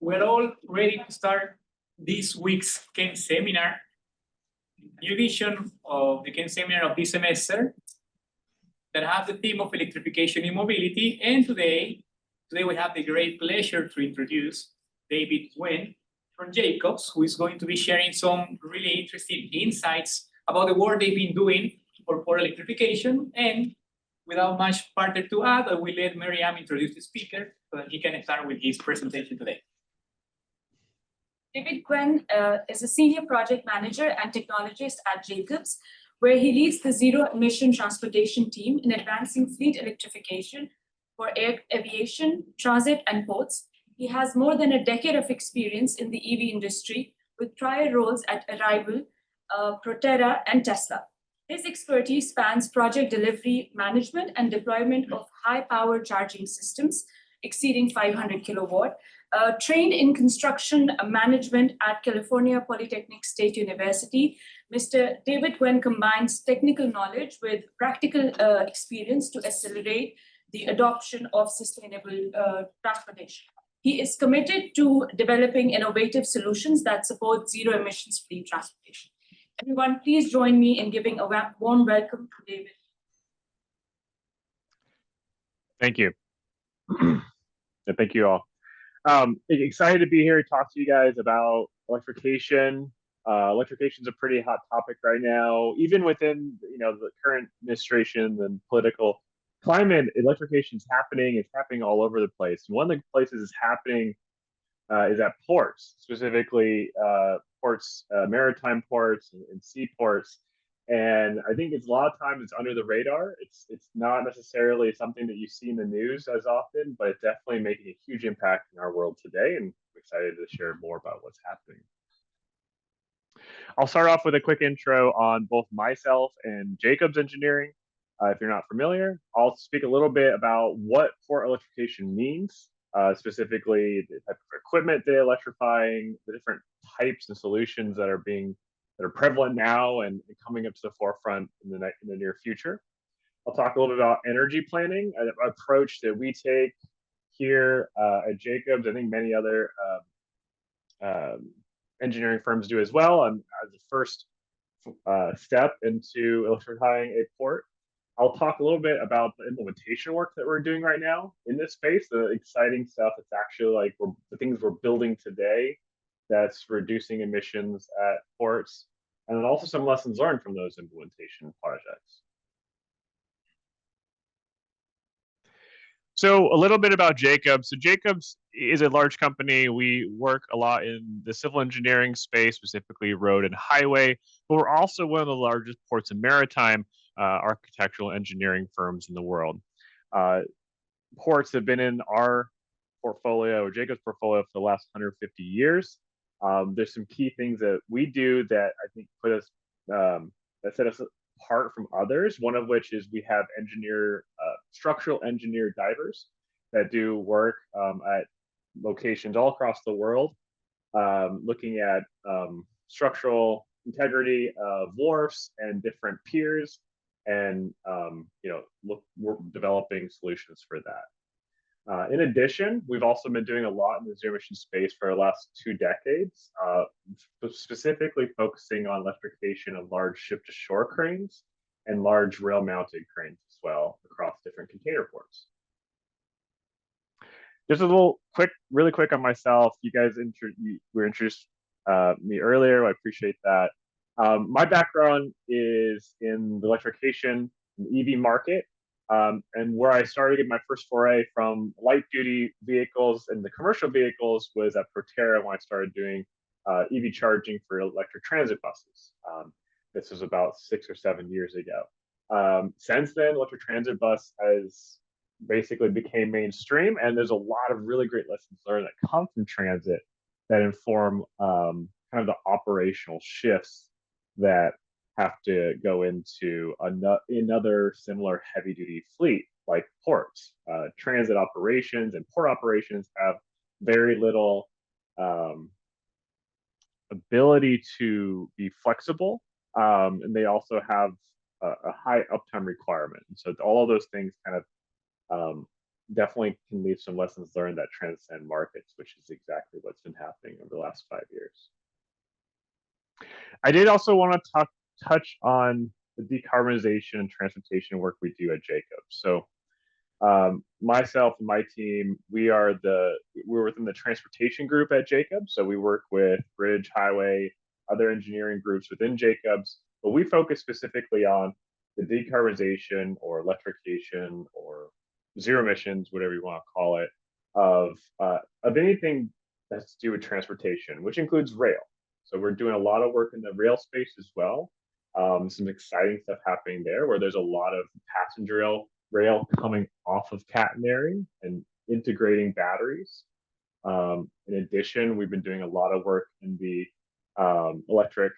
we're all ready to start this week's Ken seminar, new edition of the Ken seminar of this semester that have the theme of electrification in mobility. And today we have the great pleasure to introduce David Nguyen from Jacobs, who is going to be sharing some really interesting insights about the work they've been doing for port electrification. And without much further to add, I will let Miriam introduce the speaker so that he can start with his presentation today. David Nguyen is a senior project manager and technologist at Jacobs, where he leads the Zero Emission Transportation team in advancing fleet electrification for aviation, transit, and ports. He has more than a decade of experience in the EV industry with prior roles at Arrival, Proterra, and Tesla. His expertise spans project delivery, management, and deployment of high-power charging systems exceeding 500 kilowatt. Trained in construction management at California Polytechnic State University, Mr. David Nguyen combines technical knowledge with practical experience to accelerate the adoption of sustainable transportation. He is committed to developing innovative solutions that support zero emissions fleet transportation. Everyone, please join me in giving a warm welcome to David. Thank you. Thank you all. Excited to be here to talk to you guys about electrification. Electrification is a pretty hot topic right now, even within the current administration and political climate. Electrification is happening. It's happening all over the place. And one of the places it's happening is at ports, specifically ports, maritime ports and seaports. And I think it's a lot of times it's under the radar. It's not necessarily something that you see in the news as often, but it's definitely making a huge impact in our world today. And I'm excited to share more about what's happening. I'll start off with a quick intro on both myself and Jacobs Engineering. If you're not familiar, I'll speak a little bit about what port electrification means, specifically the type of equipment they're electrifying, the different types and solutions that are prevalent now and coming up to the forefront in the near future. I'll talk a little bit about energy planning, an approach that we take here at Jacobs. I think many other engineering firms do as well. And as the first step into electrifying a port, I'll talk a little bit about the implementation work that we're doing right now in this space, the exciting stuff that's actually like the things we're building today that's reducing emissions at ports, and then also some lessons learned from those implementation projects. So a little bit about Jacobs. So Jacobs is a large company. We work a lot in the civil engineering space, specifically road and highway, but we're also one of the largest ports and maritime architectural engineering firms in the world. Ports have been in our portfolio, or Jacobs portfolio, for the last 150 years. There's some key things that we do that I think put us, that set us apart from others. One of which is we have structural engineer divers that do work at locations all across the world, looking at structural integrity of wharfs and different piers, and we're developing solutions for that. In addition, we've also been doing a lot in the zero emission space for the last 2 decades, specifically focusing on electrification of large ship-to-shore cranes and large rail-mounted cranes as well across different container ports. Just a really quick on myself. You guys were introduced me earlier. I appreciate that. My background is in the electrification and EV market. And where I started my first foray from light duty vehicles and the commercial vehicles was at Proterra, when I started doing EV charging for electric transit buses. This was about 6 or 7 years ago. Since then, electric transit bus has basically became mainstream, and there's a lot of really great lessons learned that come from transit that inform kind of the operational shifts that have to go into another similar heavy-duty fleet like ports. Transit operations and port operations have very little ability to be flexible, and they also have a high uptime requirement. And so all of those things kind of definitely can leave some lessons learned that transcend markets, which is exactly what's been happening over the last 5 years. I did also want to touch on the decarbonization and transportation work we do at Jacobs. So myself and my team, we're within the transportation group at Jacobs. So we work with bridge, highway, other engineering groups within Jacobs, but we focus specifically on the decarbonization or electrification or zero emissions, whatever you want to call it, of anything that's to do with transportation, which includes rail. So we're doing a lot of work in the rail space as well. Some exciting stuff happening there, where there's a lot of passenger rail coming off of catenary and integrating batteries. In addition, we've been doing a lot of work in the electric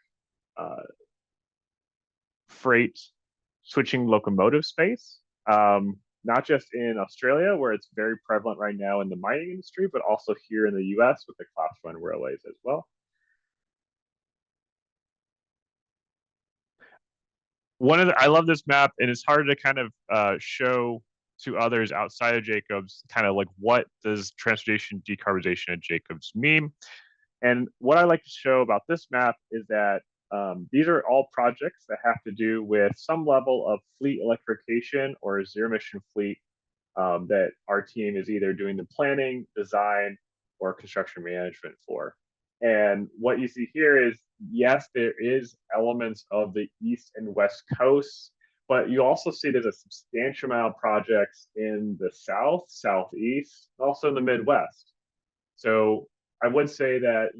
freight switching locomotive space, not just in Australia, where it's very prevalent right now in the mining industry, but also here in the US with the Class 1 railways as well. I love this map, and it's hard to kind of show to others outside of Jacobs, kind of like what does transportation decarbonization at Jacobs mean? And what I like to show about this map is that these are all projects that have to do with some level of fleet electrification or zero emission fleet that our team is either doing the planning, design, or construction management for. And what you see here is, yes, there is elements of the East and West Coasts, but you also see there's a substantial amount of projects in the South, Southeast, also in the Midwest. So I would say that,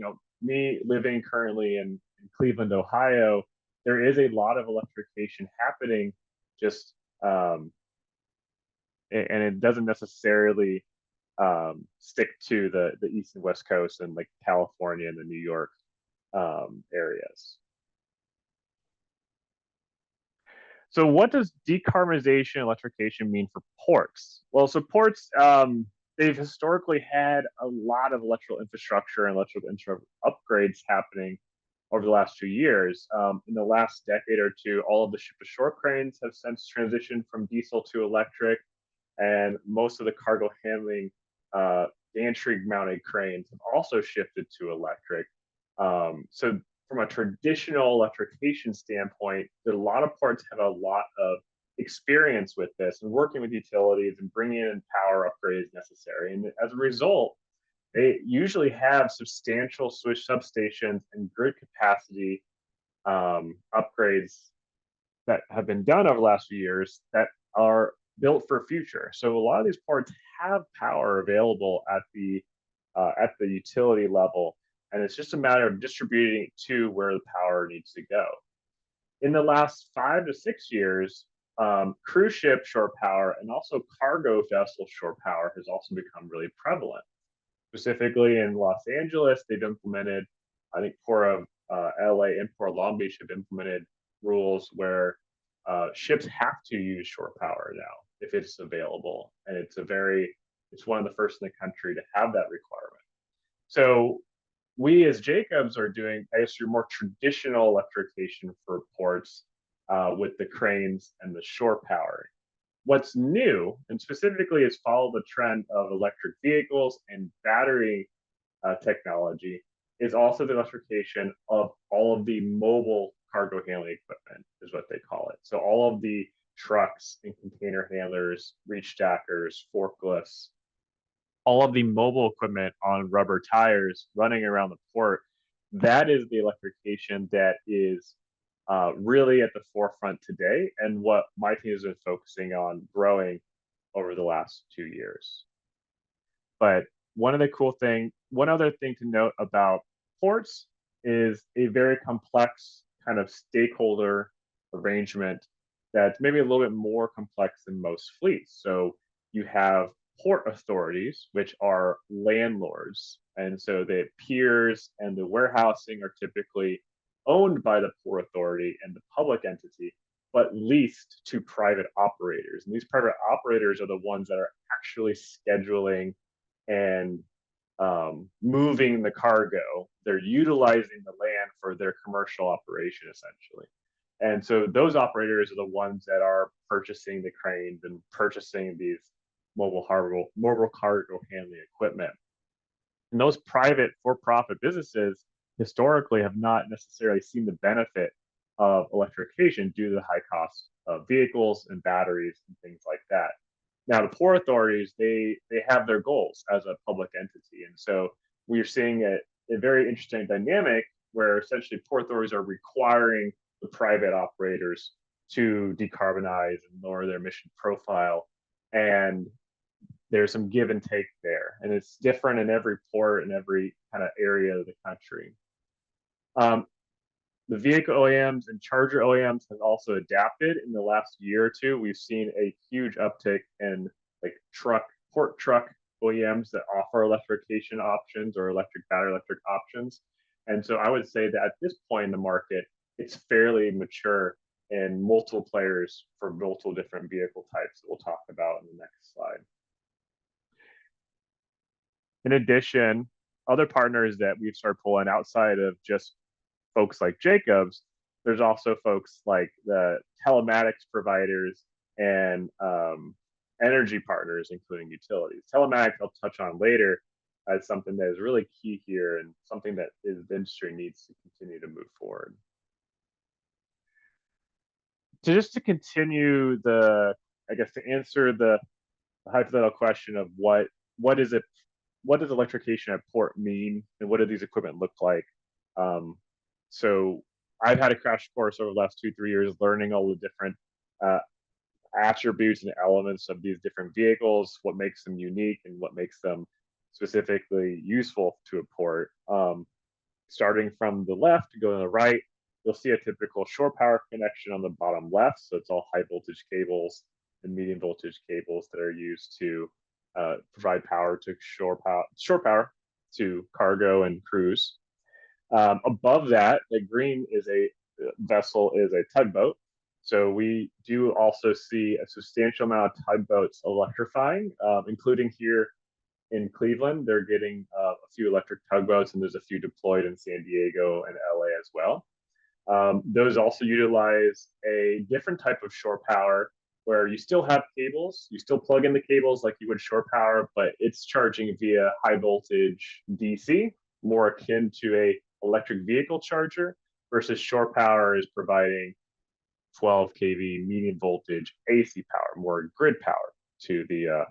me living currently in Cleveland, Ohio, there is a lot of electrification happening, just and it doesn't necessarily stick to the East and West Coast and like California and the New York areas. So what does decarbonization and electrification mean for ports? Well, so ports, they've historically had a lot of electrical infrastructure and electrical upgrades happening over the last 2 years. In the last decade or two, all of the ship-to-shore cranes have since transitioned from diesel to electric, and most of the cargo handling gantry-mounted cranes have also shifted to electric. So from a traditional electrification standpoint, a lot of ports have a lot of experience with this and working with utilities and bringing in power upgrades necessary. And as a result, they usually have substantial switch substations and grid capacity upgrades that have been done over the last few years that are built for future. So a lot of these ports have power available at the utility level, and it's just a matter of distributing it to where the power needs to go. In the last 5 to 6 years, cruise ship shore power and also cargo vessel shore power has also become really prevalent. Specifically in Los Angeles, they've implemented, I think Port of LA and Port Long Beach have implemented rules where ships have to use shore power now if it's available, and it's one of the first in the country to have that requirement. So we as Jacobs are doing, I guess, your more traditional electrification for ports with the cranes and the shore powering. What's new, and specifically is follow the trend of electric vehicles and battery technology, is also the electrification of all of the mobile cargo handling equipment, is what they call it. So all of the trucks and container handlers, reach stackers, forklifts, all of the mobile equipment on rubber tires running around the port, that is the electrification that is really at the forefront today, and what my team has been focusing on growing over the last 2 years. But one other thing to note about ports is a very complex kind of stakeholder arrangement that's maybe a little bit more complex than most fleets. So you have port authorities, which are landlords, and so the piers and the warehousing are typically owned by the port authority and the public entity, but leased to private operators. And these private operators are the ones that are actually scheduling and moving the cargo. They're utilizing the land for their commercial operation, essentially. And so those operators are the ones that are purchasing the cranes and purchasing these mobile cargo handling equipment. And those private for-profit businesses historically have not necessarily seen the benefit of electrification due to the high cost of vehicles and batteries and things like that. Now, the port authorities, they have their goals as a public entity. And so we're seeing a very interesting dynamic where essentially port authorities are requiring the private operators to decarbonize and lower their emission profile. And there's some give and take there. And it's different in every port and every kind of area of the country. The vehicle OEMs and charger OEMs have also adapted in the last year or two. We've seen a huge uptick in like port truck OEMs that offer electrification options or battery electric options. And so I would say that at this point in the market, it's fairly mature and multiple players for multiple different vehicle types that we'll talk about in the next slide. In addition, other partners that we've started pulling outside of just folks like Jacobs, there's also folks like the telematics providers and energy partners, including utilities. Telematics I'll touch on later as something that is really key here and something that the industry needs to continue to move forward. So just to continue to answer the hypothetical question of what does electrification at port mean and what do these equipment look like? So I've had a crash course over the last 2-3 years learning all the different attributes and elements of these different vehicles, what makes them unique and what makes them specifically useful to a port. Starting from the left, going to the right, you'll see a typical shore power connection on the bottom left. So it's all high voltage cables and medium voltage cables that are used to provide power to shore power to cargo and cruise. Above that, the green is a tugboat. So we do also see a substantial amount of tugboats electrifying, including here in Cleveland. They're getting a few electric tugboats, and there's a few deployed in San Diego and LA as well. Those also utilize a different type of shore power where you still have cables, you still plug in the cables like you would shore power, but it's charging via high voltage DC, more akin to a electric vehicle charger, versus shore power is providing 12 kV medium voltage AC power, more grid power to the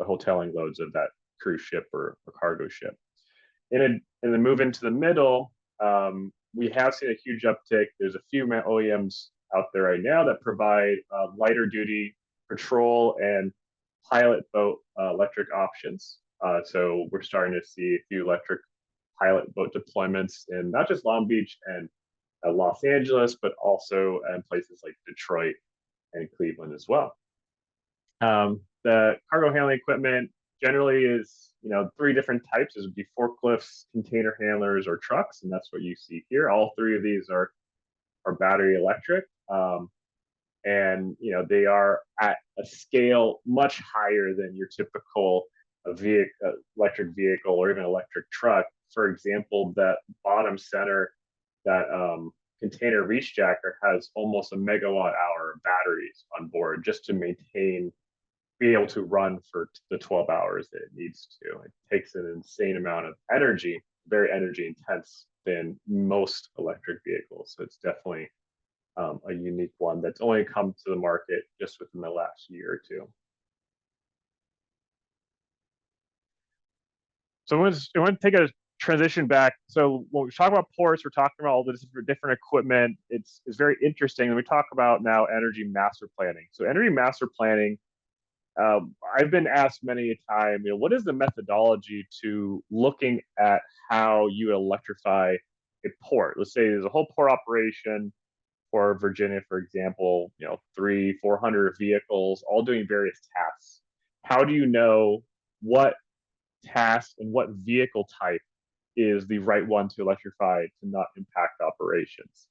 hoteling loads of that cruise ship or cargo ship. And then move into the middle, we have seen a huge uptick. There's a few OEMs out there right now that provide lighter duty patrol and pilot boat electric options. So we're starting to see a few electric pilot boat deployments in not just Long Beach and Los Angeles, but also in places like Detroit and Cleveland as well. The cargo handling equipment generally is, 3 different types. It would be forklifts, container handlers, or trucks, and that's what you see here. All 3 of these are battery electric, and they are at a scale much higher than your typical electric vehicle or even electric truck. For example, that bottom center, that container reach jacker has almost a megawatt hour of batteries on board just to be able to run for the 12 hours that it needs to. It takes an insane amount of energy, very energy intense than most electric vehicles. So it's definitely a unique one that's only come to the market just within the last year or two. So I want to take a transition back. So when we talk about ports, we're talking about all this different equipment. It's very interesting. And we talk about now energy master planning. So energy master planning, I've been asked many a time, what is the methodology to looking at how you electrify a port? Let's say there's a whole port operation for Virginia, for example, 300-400 vehicles, all doing various tasks. How do you know what task and what vehicle type is the right one to electrify to not impact operations?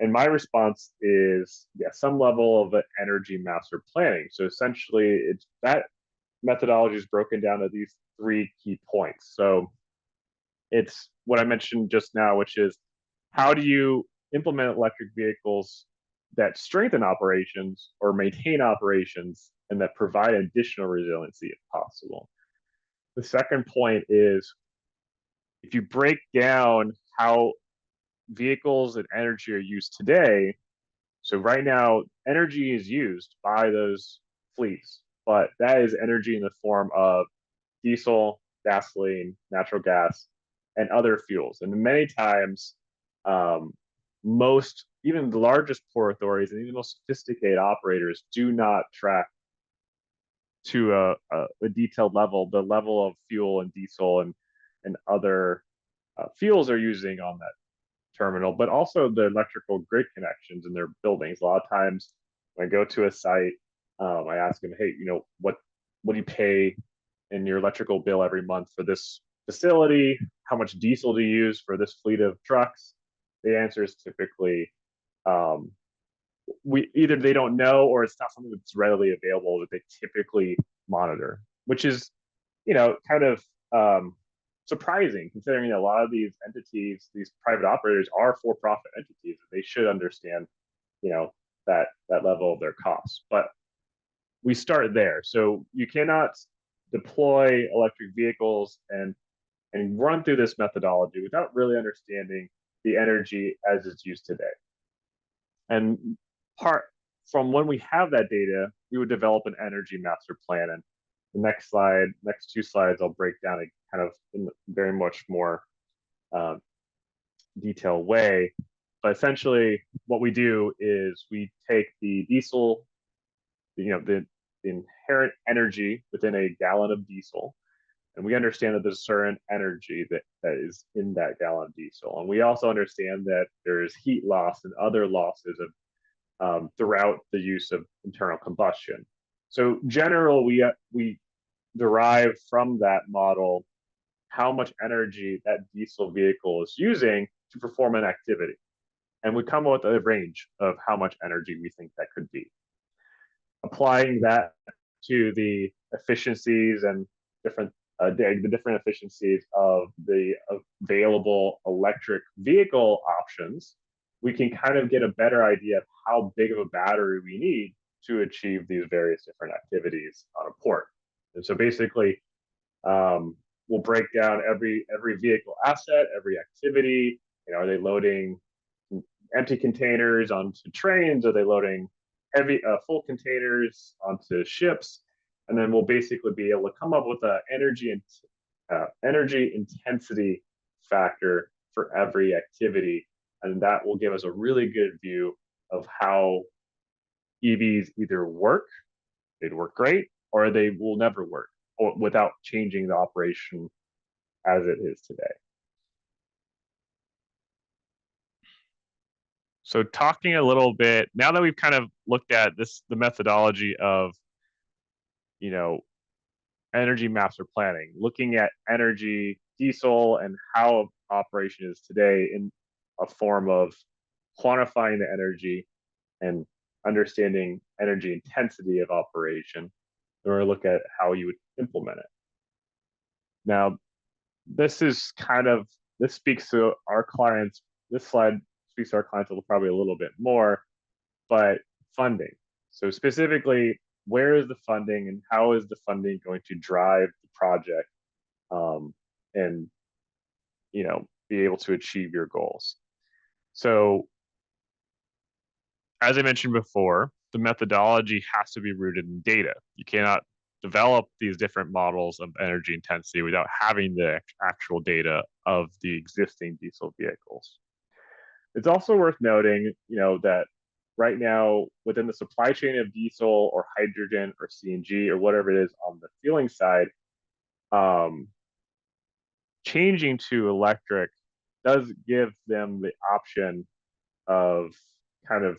And my response is, some level of energy master planning. So essentially, that methodology is broken down to these 3 key points. So it's what I mentioned just now, which is how do you implement electric vehicles that strengthen operations or maintain operations and that provide additional resiliency if possible. The second point is, if you break down how vehicles and energy are used today, so right now, energy is used by those fleets, but that is energy in the form of diesel, gasoline, natural gas, and other fuels. And many times, most, even the largest port authorities and even the most sophisticated operators do not track to a detailed level the level of fuel and diesel and other fuels are using on that terminal, but also the electrical grid connections in their buildings. A lot of times when I go to a site, I ask them, hey, what do you pay in your electrical bill every month for this facility? How much diesel do you use for this fleet of trucks? The answer is typically either they don't know, or it's not something that's readily available that they typically monitor, which is kind of surprising, considering a lot of these entities, these private operators, are for-profit entities. They should understand that level of their costs. But we start there. So you cannot deploy electric vehicles and run through this methodology without really understanding the energy as it's used today. And from when we have that data, we would develop an energy master plan. And the next two slides, I'll break down a kind of in very much more detailed way. But essentially, what we do is we take the diesel, the inherent energy within a gallon of diesel, and we understand that there's a certain energy that is in that gallon of diesel. And we also understand that there's heat loss and other losses of throughout the use of internal combustion. So generally, we derive from that model how much energy that diesel vehicle is using to perform an activity. And we come up with a range of how much energy we think that could be. Applying that to the efficiencies and the different efficiencies of the available electric vehicle options, we can kind of get a better idea of how big of a battery we need to achieve these various different activities on a port. And so basically, we'll break down every vehicle asset, every activity. Are they loading empty containers onto trains? Are they loading full containers onto ships? And then we'll basically be able to come up with an energy intensity factor for every activity, and that will give us a really good view of how EVs either they'd work great, or they will never work without changing the operation as it is today. So talking a little bit, now that we've kind of looked at the methodology of, energy master planning, looking at energy, diesel, and how operation is today in a form of quantifying the energy and understanding energy intensity of operation, we're going to look at how you would implement it. Now, this speaks to our clients. This slide speaks to our clients probably a little bit more, but funding. So specifically, where is the funding and how is the funding going to drive the project and be able to achieve your goals? So as I mentioned before, the methodology has to be rooted in data. You cannot develop these different models of energy intensity without having the actual data of the existing diesel vehicles. It's also worth noting, that right now within the supply chain of diesel or hydrogen or CNG or whatever it is on the fueling side, changing to electric does give them the option of kind of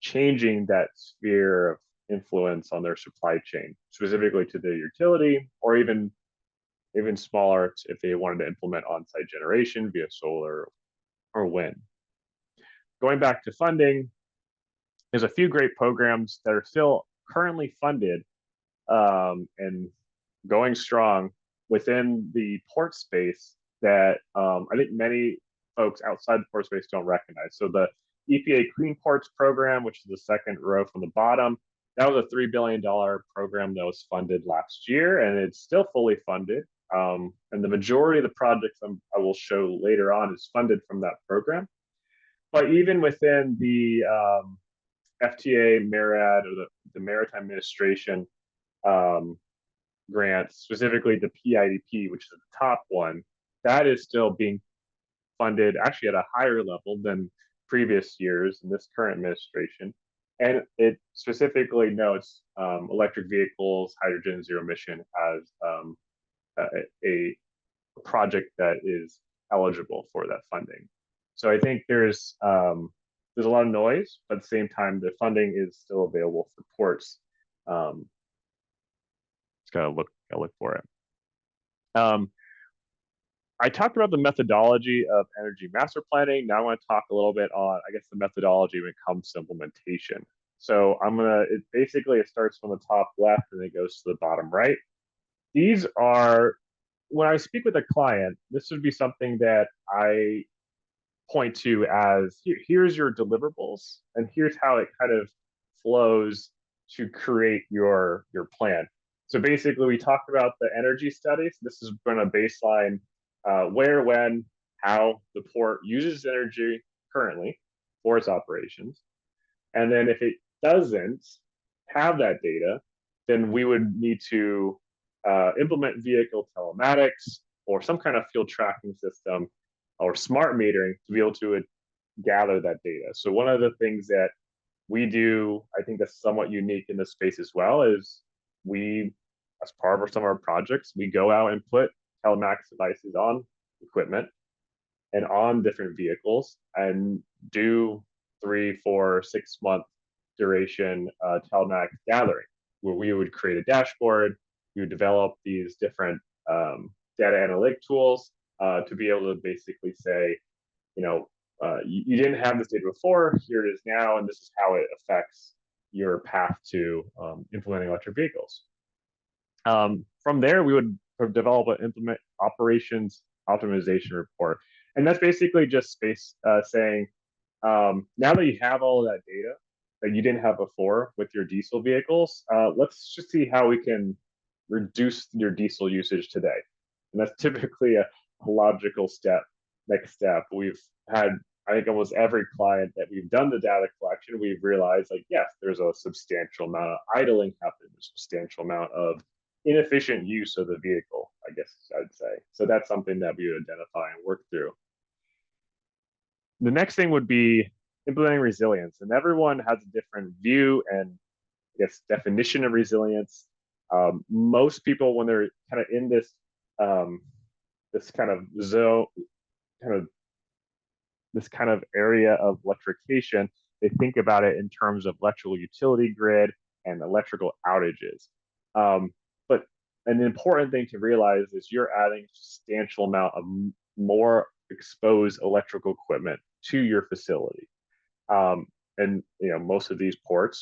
changing that sphere of influence on their supply chain, specifically to the utility, or even smaller if they wanted to implement on-site generation via solar or wind. Going back to funding, there's a few great programs that are still currently funded and going strong within the port space that I think many folks outside the port space don't recognize. So the EPA Clean Ports program, which is the second row from the bottom, that was a $3 billion program that was funded last year, and it's still fully funded. And the majority of the projects I will show later on is funded from that program. But even within the FTA, MARAD, or the Maritime Administration grants, specifically the PIDP, which is the top one, that is still being funded actually at a higher level than previous years in this current administration. And it specifically notes electric vehicles, hydrogen, zero emission as a project that is eligible for that funding. So I think there's a lot of noise, but at the same time, the funding is still available for ports. Just gotta look for it. I talked about the methodology of energy master planning. Now I want to talk a little bit on, I guess, the methodology when it comes to implementation. So it starts from the top left and it goes to the bottom right. These are, when I speak with a client, this would be something that I point to as, here's your deliverables, and here's how it kind of flows to create your plan. So basically, we talked about the energy studies. This is going to baseline where, when, how the port uses energy currently for its operations. And then if it doesn't have that data, then we would need to implement vehicle telematics or some kind of fuel tracking system or smart metering to be able to gather that data. So one of the things that we do, I think that's somewhat unique in this space as well, is we, as part of some of our projects, we go out and put telematics devices on equipment and on different vehicles and do 3, 4, 6 month duration telematics gathering, where we would create a dashboard, we would develop these different data analytic tools to be able to basically say, you didn't have this data before, here it is now, and this is how it affects your path to implementing electric vehicles. From there, we would develop an implement operations optimization report. And that's basically just saying, now that you have all of that data that you didn't have before with your diesel vehicles, let's just see how we can reduce your diesel usage today. And that's typically a logical next step. We've had, I think, almost every client that we've done the data collection, we've realized, like, yes, there's a substantial amount of idling happening, a substantial amount of inefficient use of the vehicle, I guess I'd say. So that's something that we would identify and work through. The next thing would be implementing resilience, and everyone has a different view and, I guess, definition of resilience. Most people, when they're kind of in this this kind of area of electrification, they think about it in terms of electrical utility grid and electrical outages. But an important thing to realize is you're adding a substantial amount of more exposed electrical equipment to your facility. And most of these ports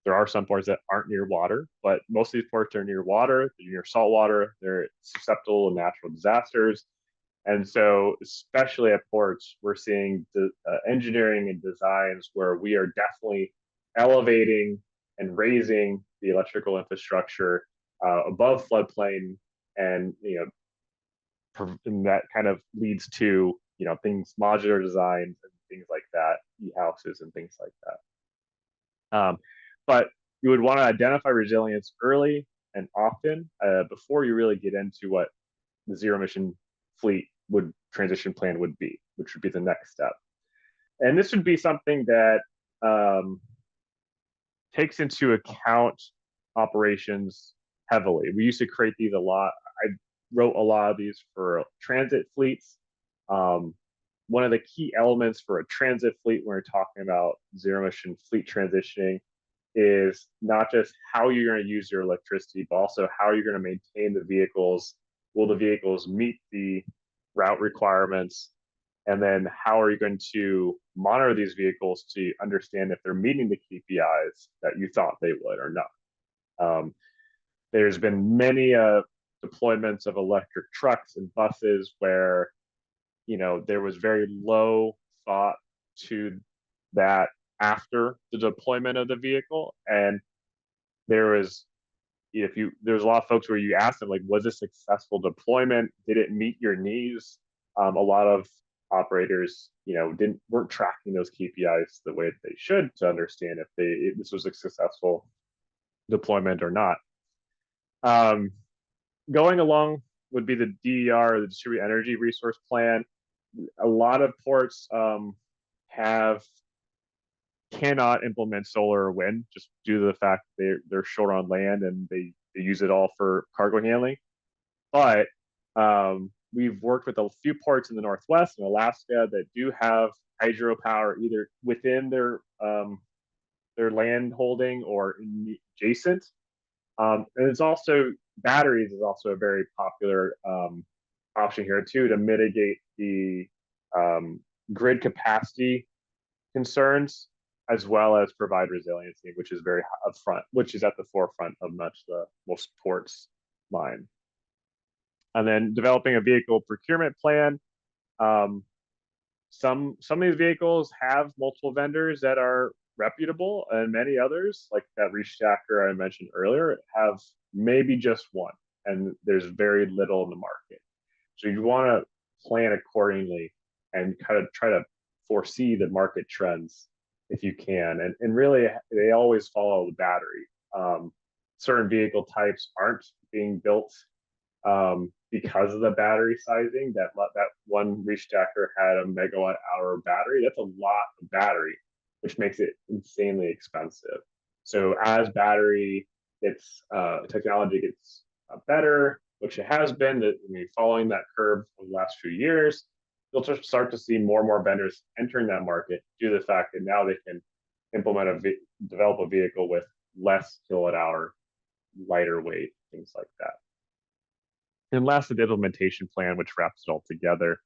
there are some ports that aren't near water, but most of these ports are near water, they're near salt water, they're susceptible to natural disasters. And so, especially at ports, we're seeing the engineering and designs where we are definitely elevating and raising the electrical infrastructure above floodplain, and and that kind of leads to things, modular designs and things like that, e-houses and things like that. But you would want to identify resilience early and often before you really get into what the zero emission fleet transition plan would be, which would be the next step. And this would be something that takes into account operations heavily. We used to create these a lot. I wrote a lot of these for transit fleets. One of the key elements for a transit fleet when we're talking about zero emission fleet transitioning is not just how you're going to use your electricity, but also how you're going to maintain the vehicles. Will the vehicles meet the route requirements? And then how are you going to monitor these vehicles to understand if they're meeting the KPIs that you thought they would or not? There's been many deployments of electric trucks and buses where there was very low thought to that after the deployment of the vehicle. And there was, there's a lot of folks where you ask them, like, was this successful deployment? Did it meet your needs? A lot of operators, weren't tracking those KPIs the way that they should to understand if this was a successful deployment or not. Going along would be the DER, the Distributed Energy Resource Plan. A lot of ports cannot implement solar or wind just due to the fact they're short on land and they use it all for cargo handling. But we've worked with a few ports in the Northwest and Alaska that do have hydropower either within their land holding or adjacent. And it's also batteries is also a very popular option here too to mitigate the grid capacity concerns as well as provide resiliency, which is very upfront, which is at the forefront of most ports line. And then developing a vehicle procurement plan. Some of these vehicles have multiple vendors that are reputable, and many others, like that reach stacker I mentioned earlier, have maybe just one, and there's very little in the market. So you want to plan accordingly and kind of try to foresee the market trends if you can. And really, they always follow the battery. Certain vehicle types aren't being built because of the battery sizing. That one reach stacker had a megawatt hour battery. That's a lot of battery, which makes it insanely expensive. So as battery technology gets better, which it has been, following that curve for the last few years, you'll just start to see more and more vendors entering that market due to the fact that now they can develop a vehicle with less kilowatt hour, lighter weight, things like that. And lastly, the implementation plan, which wraps it all together.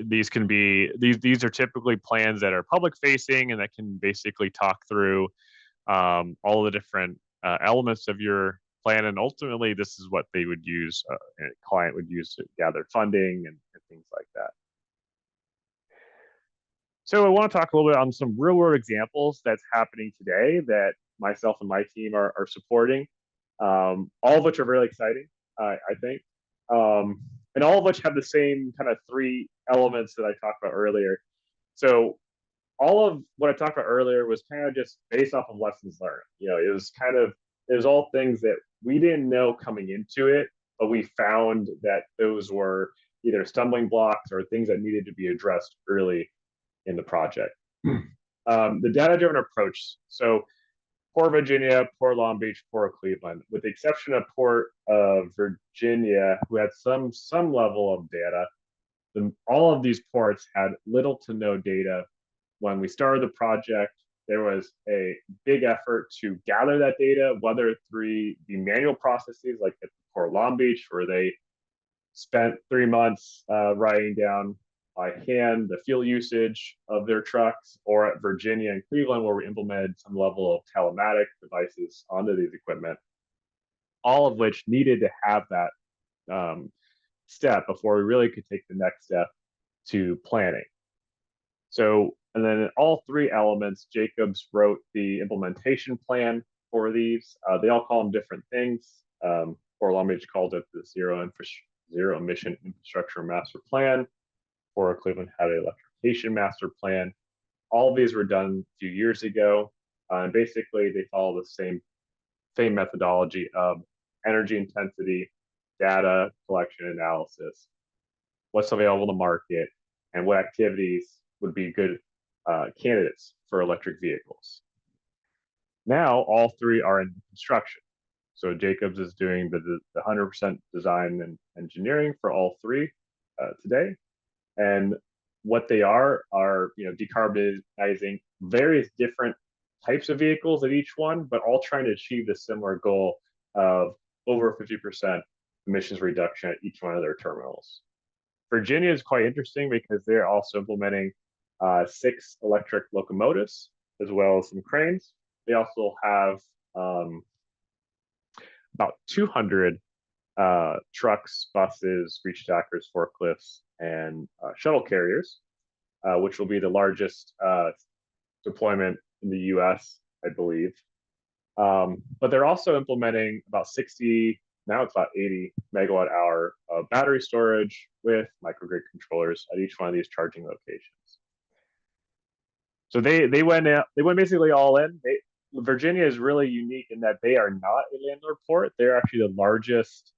These are typically plans that are public facing and that can basically talk through all the different elements of your plan, and ultimately this is what they would use, a client would use to gather funding and things like that. So I want to talk a little bit on some real world examples that's happening today that myself and my team are supporting, all of which are really exciting, I think, and all of which have the same kind of three elements that I talked about earlier. So all of what I talked about earlier was kind of just based off of lessons learned. It was all things that we didn't know coming into it, but we found that those were either stumbling blocks or things that needed to be addressed early in the project. The data-driven approach. So Port Virginia, Port Long Beach, Port Cleveland, with the exception of Port of Virginia, who had some level of data, all of these ports had little to no data. When we started the project, there was a big effort to gather that data, whether through the manual processes like at Port Long Beach, where they spent 3 months writing down by hand the fuel usage of their trucks, or at Virginia and Cleveland, where we implemented some level of telematic devices onto these equipment, all of which needed to have that step before we really could take the next step to planning. So, and then all three elements, Jacobs wrote the implementation plan for these. They all call them different things. Port Long Beach called it the Zero Emission Infrastructure Master Plan. Port Cleveland had an electrification master plan. All of these were done a few years ago. And basically, they follow the same methodology of energy intensity, data collection analysis, what's available in the market, and what activities would be good candidates for electric vehicles. Now, all three are in construction. So Jacobs is doing the 100% design and engineering for all three today. And what they are decarbonizing various different types of vehicles at each one, but all trying to achieve the similar goal of over 50% emissions reduction at each one of their terminals. Virginia is quite interesting because they're also implementing 6 electric locomotives as well as some cranes. They also have about 200 trucks, buses, reach stackers, forklifts, and shuttle carriers. which will be the largest deployment in the US, I believe. But they're also implementing about 60, now it's about 80 megawatt hour of battery storage with microgrid controllers at each one of these charging locations. So they went basically all in. Virginia is really unique in that they are not a landlord port. They're actually the largest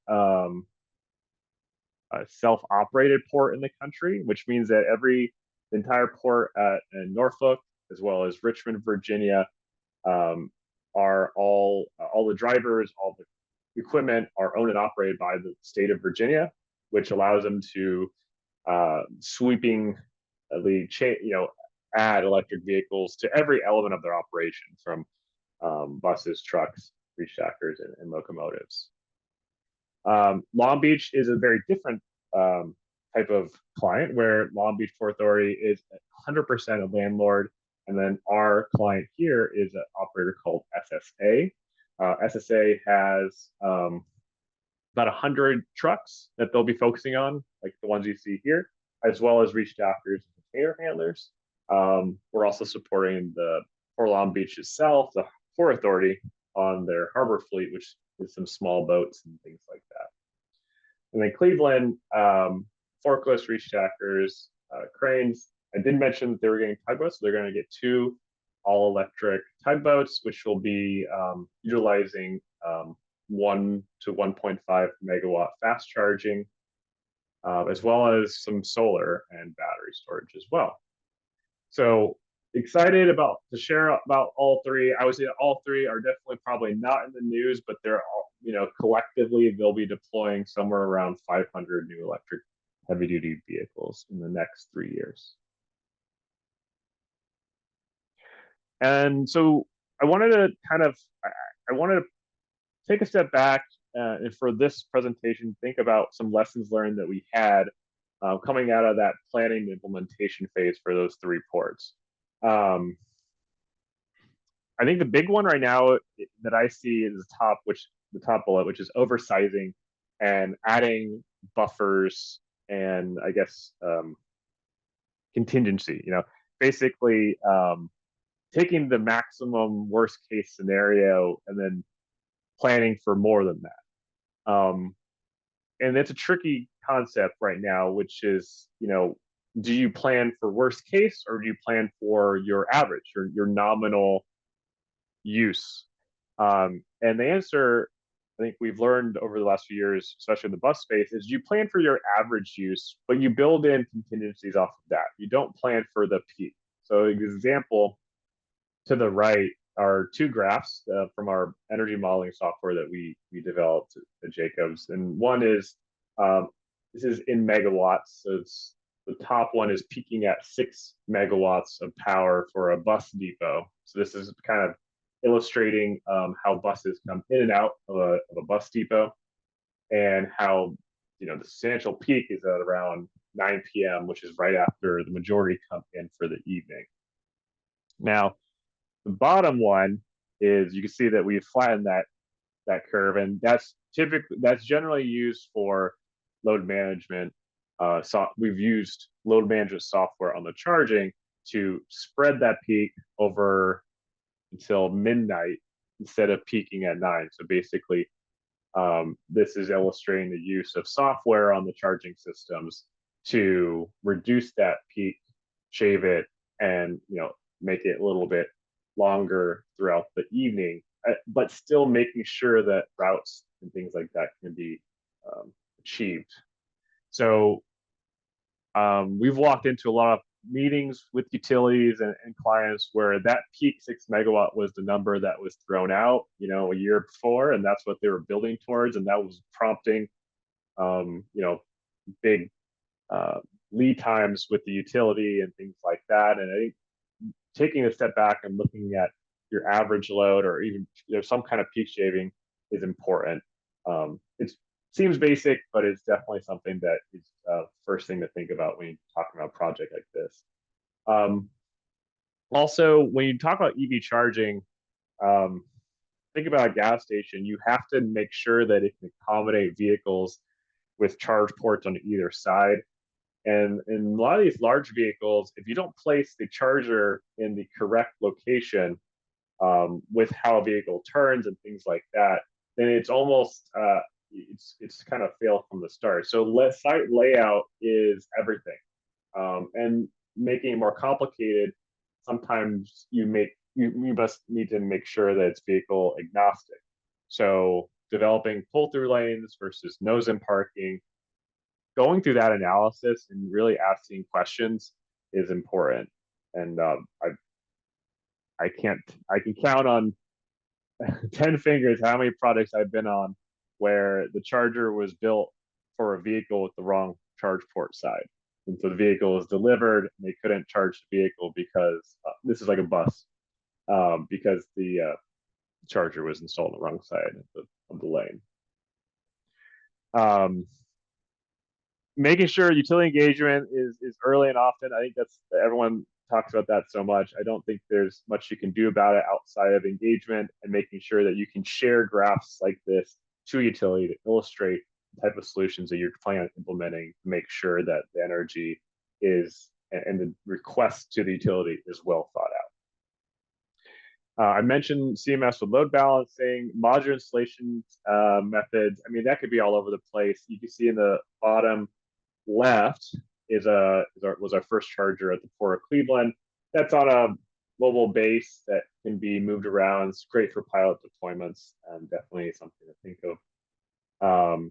self-operated port in the country, which means that the entire port in Norfolk, as well as Richmond, Virginia, are all the drivers, all the equipment are owned and operated by the state of Virginia, which allows them to sweepingly add electric vehicles to every element of their operation, from buses, trucks, reach stackers, and locomotives. Long Beach is a very different type of client, where Long Beach Port Authority is 100% a landlord. And then our client here is an operator called SSA. SSA has about 100 trucks that they'll be focusing on, like the ones you see here, as well as reach stackers and container handlers. We're also supporting the Port Long Beach itself, the Port Authority, on their harbor fleet, which is some small boats and things like that. And then Cleveland, forklifts, reach stackers, cranes. I did mention that they were getting tugboats, so they're going to get 2 all-electric tugboats, which will be utilizing 1 to 1.5 megawatt fast charging, as well as some solar and battery storage as well. So excited to share about all 3. I would say all 3 are definitely probably not in the news, but they're all, collectively they'll be deploying somewhere around 500 new electric heavy-duty vehicles in the next 3 years. And so I wanted to take a step back and for this presentation, think about some lessons learned that we had coming out of that planning and implementation phase for those 3 ports. I think the big one right now that I see is the top bullet, which is oversizing and adding buffers and, I guess, contingency. Basically taking the maximum worst case scenario and then planning for more than that. And it's a tricky concept right now, which is, do you plan for worst case, or do you plan for your average, or your nominal use? And the answer, I think we've learned over the last few years, especially in the bus space, is you plan for your average use, but you build in contingencies off of that. You don't plan for the peak. So an example to the right are 2 graphs from our energy modeling software that we developed at Jacobs. And one is, this is in megawatts. So the top one is peaking at 6 megawatts of power for a bus depot. So this is kind of illustrating how buses come in and out of a bus depot, and how the substantial peak is at around 9 p.m., which is right after the majority come in for the evening. Now, the bottom one is, you can see that we've flattened that curve, and that's generally used for load management. So we've used load management software on the charging to spread that peak over until midnight instead of peaking at 9. So basically, this is illustrating the use of software on the charging systems to reduce that peak, shave it, and make it a little bit longer throughout the evening, but still making sure that routes and things like that can be achieved. So we've walked into a lot of meetings with utilities and clients where that peak 6 megawatt was the number that was thrown out, a year before, and that's what they were building towards, and that was prompting, big lead times with the utility and things like that. And I think taking a step back and looking at your average load, or even some kind of peak shaving, is important. It seems basic, but it's definitely something that is first thing to think about when you're talking about a project like this. Also, when you talk about EV charging, think about a gas station. You have to make sure that it can accommodate vehicles with charge ports on either side. And in a lot of these large vehicles, if you don't place the charger in the correct location, with how a vehicle turns and things like that, then it's almost it's kind of failed from the start. So site layout is everything, and making it more complicated. Sometimes you must need to make sure that it's vehicle agnostic. So developing pull-through lanes versus nose-in parking, going through that analysis and really asking questions is important. And I can count on 10 fingers how many projects I've been on where the charger was built for a vehicle with the wrong charge port side. And so the vehicle was delivered and they couldn't charge the vehicle because this is like a bus, because the charger was installed on the wrong side of the lane. Making sure utility engagement is early and often. I think everyone talks about that so much. I don't think there's much you can do about it outside of engagement and making sure that you can share graphs like this to utility to illustrate the type of solutions that you're planning on implementing to make sure that the energy is and the request to the utility is well thought out. I mentioned CMS with load balancing, modular installation methods. I mean, that could be all over the place. You can see in the bottom left was our first charger at the Port of Cleveland. That's on a mobile base that can be moved around. It's great for pilot deployments, and definitely something to think of.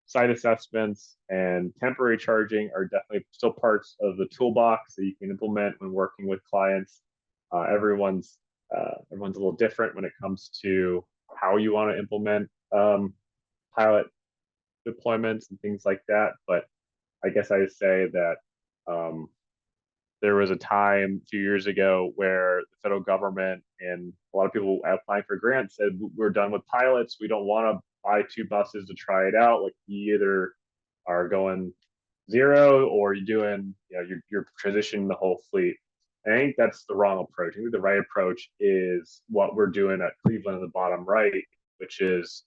Site assessments and temporary charging are definitely still parts of the toolbox that you can implement when working with clients. Everyone's a little different when it comes to how you want to implement pilot deployments and things like that. But I guess I say that there was a time a few years ago where the federal government and a lot of people applying for grants said, we're done with pilots. We don't want to buy 2 buses to try it out. Like, you either are going zero or you're doing, you're transitioning the whole fleet. I think that's the wrong approach. I think the right approach is what we're doing at Cleveland in the bottom right, which is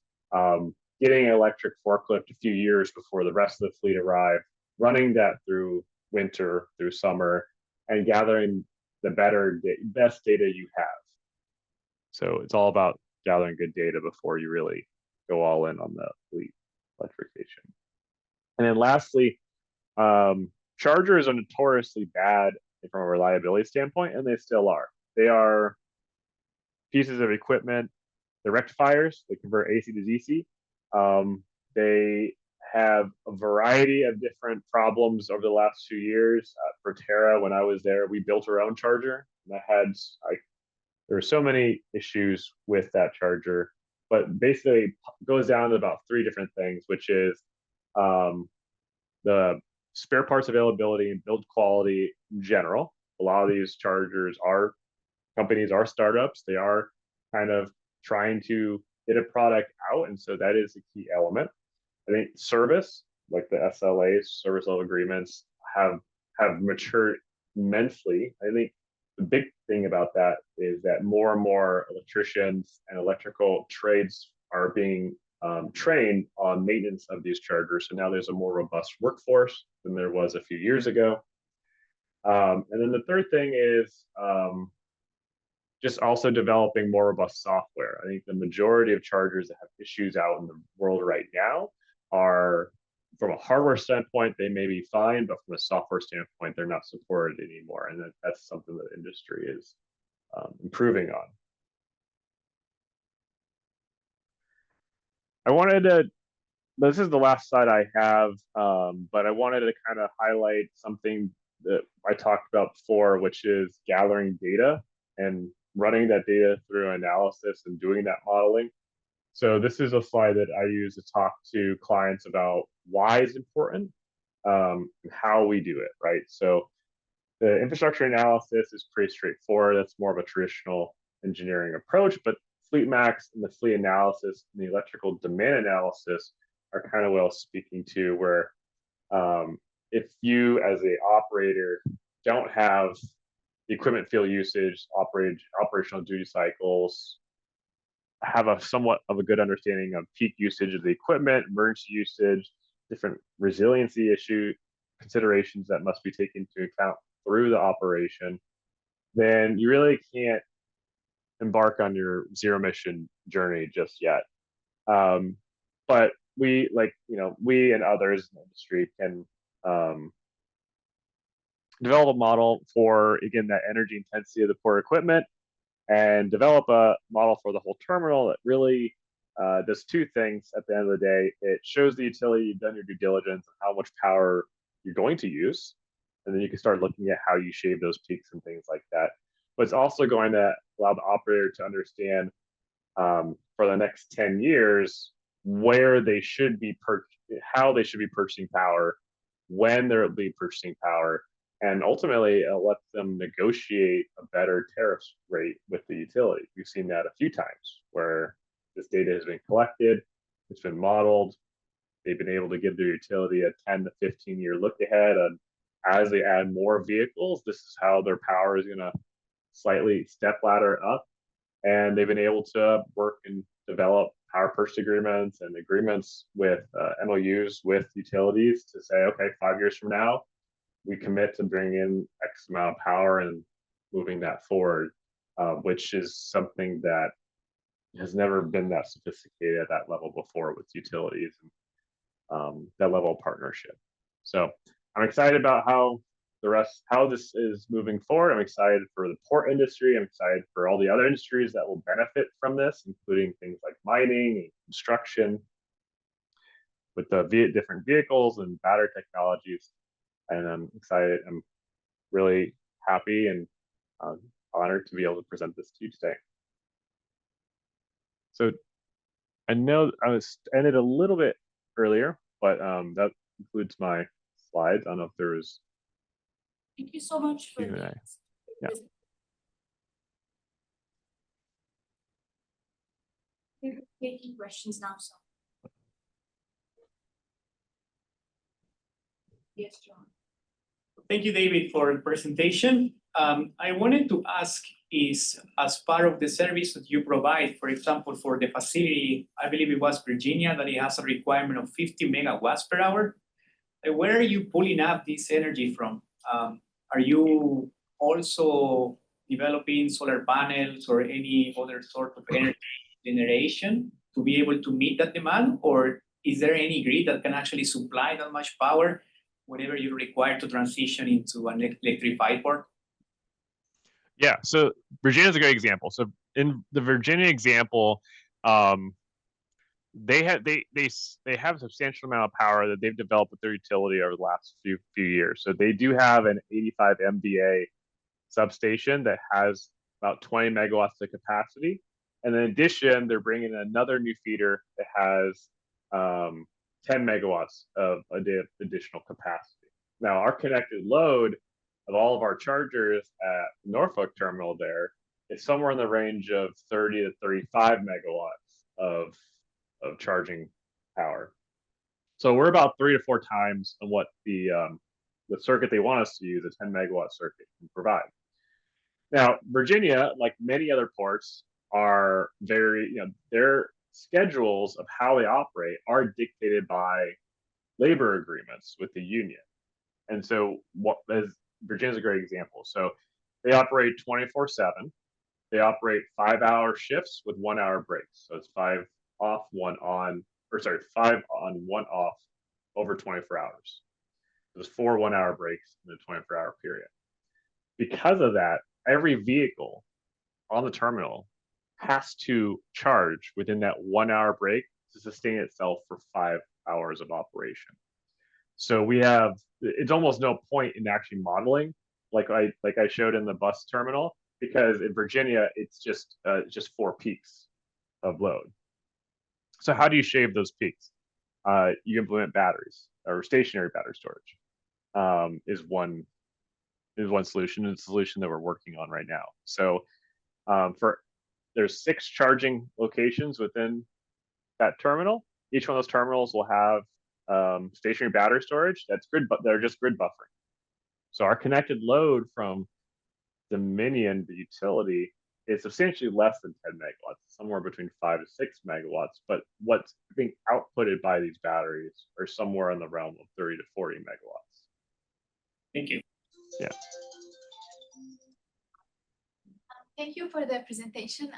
getting an electric forklift a few years before the rest of the fleet arrive, running that through winter, through summer, and gathering the best data you have. So it's all about gathering good data before you really go all in on the fleet electrification. And then lastly, chargers are notoriously bad from a reliability standpoint, and they still are. They are pieces of equipment. They're rectifiers. They convert AC to DC. They have a variety of different problems over the last few years. Proterra, when I was there, we built our own charger. And there were so many issues with that charger, but basically it goes down to about 3 different things, which is the spare parts availability and build quality in general. A lot of these companies are startups. They are kind of trying to get a product out, and so that is a key element. I think service, like the SLAs, service level agreements, have matured immensely. I think the big thing about that is that more and more electricians and electrical trades are being trained on maintenance of these chargers. So now there's a more robust workforce than there was a few years ago. And then the third thing is just also developing more robust software. I think the majority of chargers that have issues out in the world right now are, from a hardware standpoint, they may be fine, but from a software standpoint, they're not supported anymore. And that's something that the industry is improving on. This is the last slide I have, but I wanted to kind of highlight something that I talked about before, which is gathering data and running that data through analysis and doing that modeling. So this is a slide that I use to talk to clients about why it's important, and how we do it, right? So the infrastructure analysis is pretty straightforward. That's more of a traditional engineering approach, but FleetMax and the fleet analysis and the electrical demand analysis are kind of well speaking to, where if you as an operator don't have the equipment field usage, operational duty cycles, have a somewhat of a good understanding of peak usage of the equipment, emergency usage, different resiliency issues, considerations that must be taken into account through the operation, then you really can't embark on your zero emission journey just yet. But we, we and others in the industry can develop a model for, again, that energy intensity of the port equipment, and develop a model for the whole terminal that really does two things at the end of the day. It shows the utility you've done your due diligence and how much power you're going to use. And then you can start looking at how you shave those peaks and things like that. But it's also going to allow the operator to understand for the next 10 years where they should be how they should be purchasing power, when they'll be purchasing power, and ultimately let them negotiate a better tariff rate with the utility. We've seen that a few times where this data has been collected, it's been modeled, they've been able to give their utility a 10 to 15 year look ahead, and as they add more vehicles, this is how their power is going to slightly step ladder up. And they've been able to work and develop power purchase agreements and agreements with MOUs with utilities to say, okay, 5 years from now, we commit to bring in X amount of power and moving that forward, which is something that has never been that sophisticated at that level before with utilities and that level of partnership. So I'm excited about how this is moving forward. I'm excited for the port industry. I'm excited for all the other industries that will benefit from this, including things like mining and construction with the different vehicles and battery technologies. And I'm excited. I'm really happy and honored to be able to present this to you today. So I know I was ended a little bit earlier, but that concludes my slides. I don't know if there was. Thank you so much for Q&A. Yeah. We're taking questions now, so. Yes, John. Thank you, David, for the presentation. I wanted to ask is, as part of the service that you provide, for example, for the facility, I believe it was Virginia, that it has a requirement of 50 megawatts per hour. Where are you pulling up this energy from? Are you also developing solar panels or any other sort of energy generation to be able to meet that demand? Or is there any grid that can actually supply that much power whenever you're required to transition into an electrified port? Yeah, so Virginia is a great example. So in the Virginia example, they have a substantial amount of power that they've developed with their utility over the last few years. So they do have an 85 MVA substation that has about 20 megawatts of capacity, and in addition, they're bringing in another new feeder that has 10 megawatts of additional capacity. Now, our connected load of all of our chargers at Norfolk terminal there is somewhere in the range of 30 to 35 megawatts of charging power. So we're about 3 to 4 times on what the circuit they want us to use, a 10 megawatt circuit, can provide. Now, Virginia, like many other ports, are very, their schedules of how they operate are dictated by labor agreements with the union. And so Virginia's a great example. So they operate 24/7. They operate 5-hour shifts with 1-hour breaks. So it's 5 off, 1 on, 5 on, 1 off over 24 hours. There's 4 1-hour breaks in a 24-hour period. Because of that, every vehicle on the terminal has to charge within that 1-hour break to sustain itself for 5 hours of operation. So it's almost no point in actually modeling like I showed in the bus terminal, because in Virginia it's just 4 peaks of load. So how do you shave those peaks? You implement batteries, or stationary battery storage is one solution. It's a solution that we're working on right now. So there's 6 charging locations within that terminal. Each one of those terminals will have stationary battery storage they're just grid buffering. So our connected load from Dominion, the utility, is substantially less than 10 megawatts, somewhere between 5 to 6 megawatts. But what's being outputted by these batteries are somewhere in the realm of 30 to 40 megawatts. Thank you. Yeah. Thank you for the presentation.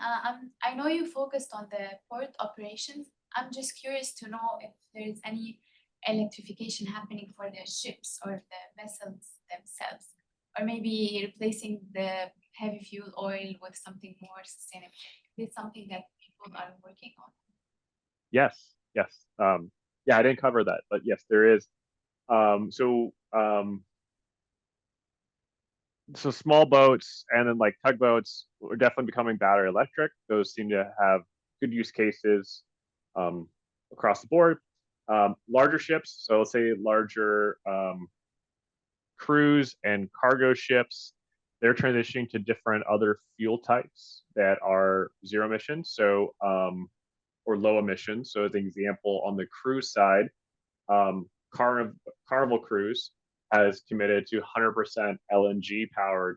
I know you focused on the port operations. I'm just curious to know if there is any electrification happening for the ships or the vessels themselves, or maybe replacing the heavy fuel oil with something more sustainable. Is something that people are working on? Yes. Yeah, I didn't cover that, but yes, there is. So small boats and then like tugboats are definitely becoming battery electric. Those seem to have good use cases across the board. Larger ships, so let's say larger cruise and cargo ships, they're transitioning to different other fuel types that are zero emission, so or low emission. So as an example, on the cruise side, Carnival Cruise has committed to 100% LNG powered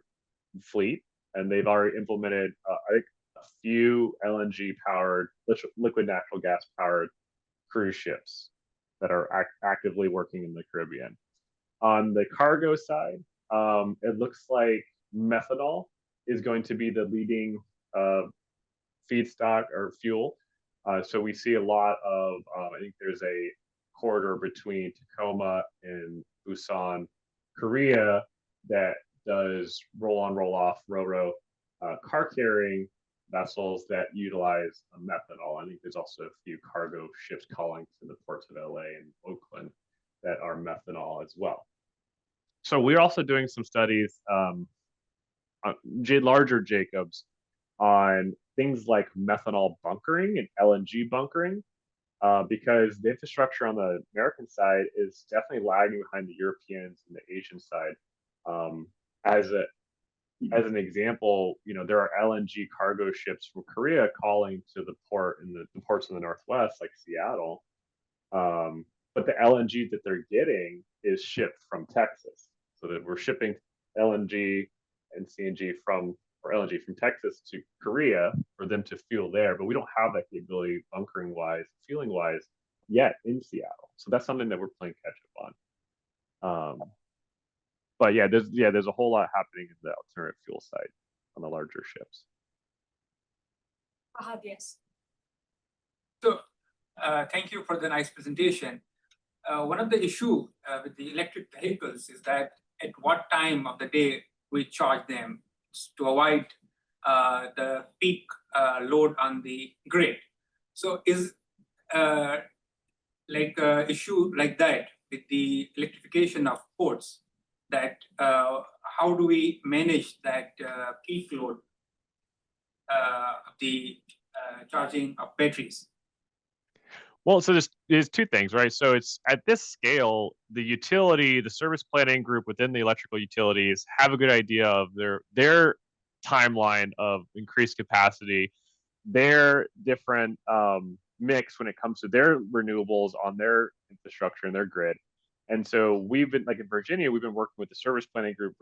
fleet, and they've already implemented I think a few LNG powered liquid natural gas powered cruise ships that are actively working in the Caribbean. On the cargo side, it looks like methanol is going to be the leading feedstock or fuel. So we see a lot of, I think there's a corridor between Tacoma and Busan, Korea, that does roll-on, roll-off, ro-ro car carrying vessels that utilize methanol. I think there's also a few cargo ships calling to the ports of LA and Oakland that are methanol as well. So we're also doing some studies, larger Jacobs, on things like methanol bunkering and LNG bunkering, because the infrastructure on the American side is definitely lagging behind the Europeans and the Asian side. As an example, there are LNG cargo ships from Korea calling to the port in the ports in the Northwest, like Seattle. But the LNG that they're getting is shipped from Texas. So that we're shipping LNG and CNG from Texas to Korea for them to fuel there, but we don't have that capability bunkering wise, fueling wise yet in Seattle. So that's something that we're playing catch up on. But there's a whole lot happening in the alternative fuel side on the larger ships. Yes. So thank you for the nice presentation. One of the issue with the electric vehicles is that at what time of the day we charge them to avoid the peak load on the grid. So is like an issue like that with the electrification of ports, that how do we manage that peak load of the charging of batteries? Well, so there's two things, right? So it's at this scale, the service planning group within the electrical utilities have a good idea of their timeline of increased capacity, their different mix when it comes to their renewables on their infrastructure and their grid. And so we've been, like in Virginia, we've been working with the service planning group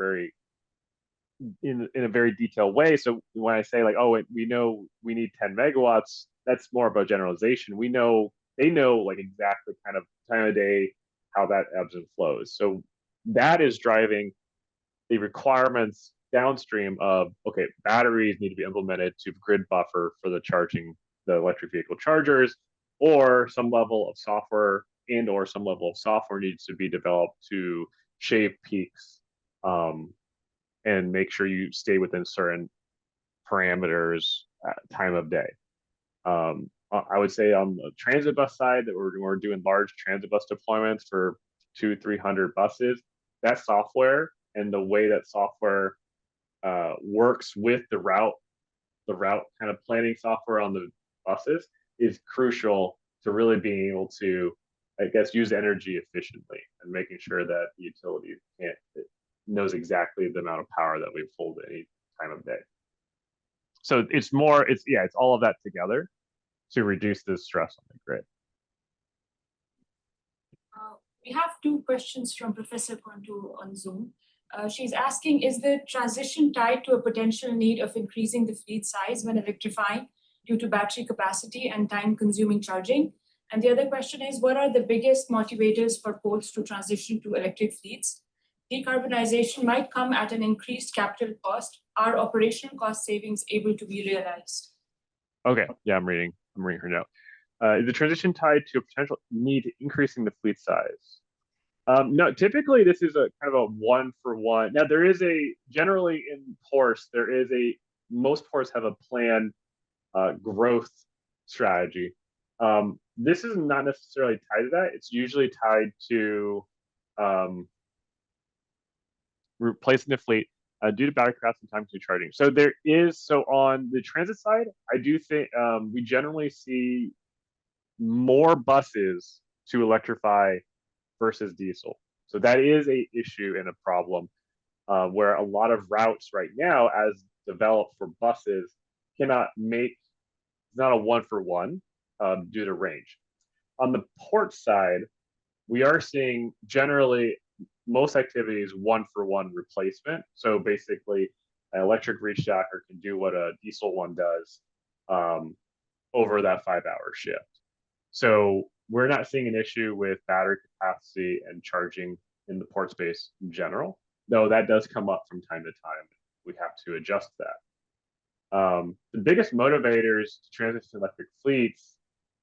in a very detailed way. So when I say like, oh, we know we need 10 megawatts, that's more about generalization. They know like exactly kind of time of day, how that ebbs and flows. So that is driving the requirements downstream of, okay, batteries need to be implemented to grid buffer for the charging the electric vehicle chargers, or some level of software needs to be developed to shave peaks and make sure you stay within certain parameters time of day. I would say on the transit bus side that we're doing large transit bus deployments for 200-300 buses. That software and the way that software works with the route kind of planning software on the buses is crucial to really being able to, I guess, use energy efficiently and making sure that the utility knows exactly the amount of power that we pulled at any time of day. So it's all of that together to reduce the stress on the grid. We have two questions from Professor Kontu on Zoom. She's asking, is the transition tied to a potential need of increasing the fleet size when electrifying due to battery capacity and time-consuming charging? And the other question is, what are the biggest motivators for ports to transition to electric fleets? decarbonization might come at an increased capital cost, are operational cost savings able to be realized? Okay, yeah, I'm reading her note. Is the transition tied to a potential need to increasing the fleet size? No, typically this is a kind of a one for one. Now there is generally in ports, most ports have a planned growth strategy. This is not necessarily tied to that. It's usually tied to replacing the fleet due to battery capacity and time to charging. So on the transit side, I do think we generally see more buses to electrify versus diesel. So that is a issue and a problem where a lot of routes right now, as developed for buses, cannot make, it's not a one for one due to range. On the port side, we are seeing generally most activities one for one replacement. So basically, an electric reach stacker can do what a diesel one does over that 5-hour shift. So we're not seeing an issue with battery capacity and charging in the port space in general, though that does come up from time to time. We have to adjust that. The biggest motivators to transition to electric fleets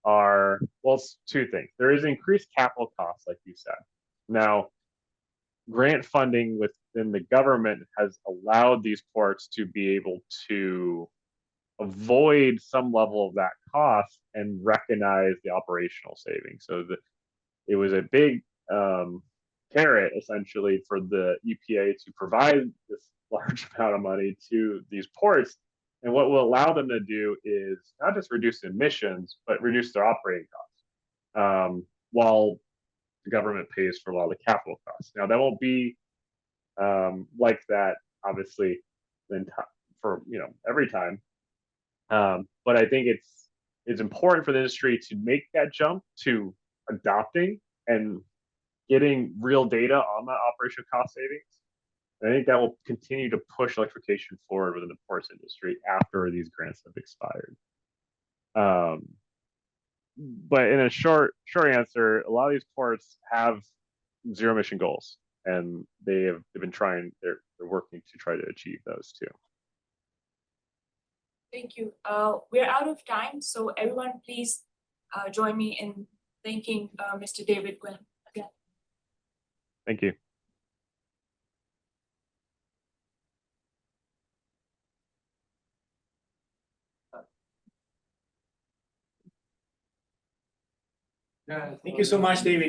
are, well, it's two things. There is increased capital costs, like you said. Now, grant funding within the government has allowed these ports to be able to avoid some level of that cost and recognize the operational savings. So it was a big carrot essentially for the EPA to provide this large amount of money to these ports. And what will allow them to do is not just reduce emissions, but reduce their operating costs while the government pays for a lot of the capital costs. Now that won't be like that, obviously, for every time. But I think it's important for the industry to make that jump to adopting and getting real data on that operational cost savings. And I think that will continue to push electrification forward within the ports industry after these grants have expired. But in a short answer, a lot of these ports have zero emission goals, and they've been trying. They're working to try to achieve those too. Thank you. We're out of time, so everyone please join me in thanking Mr. David Nguyen again. Thank you. Thank you so much, David.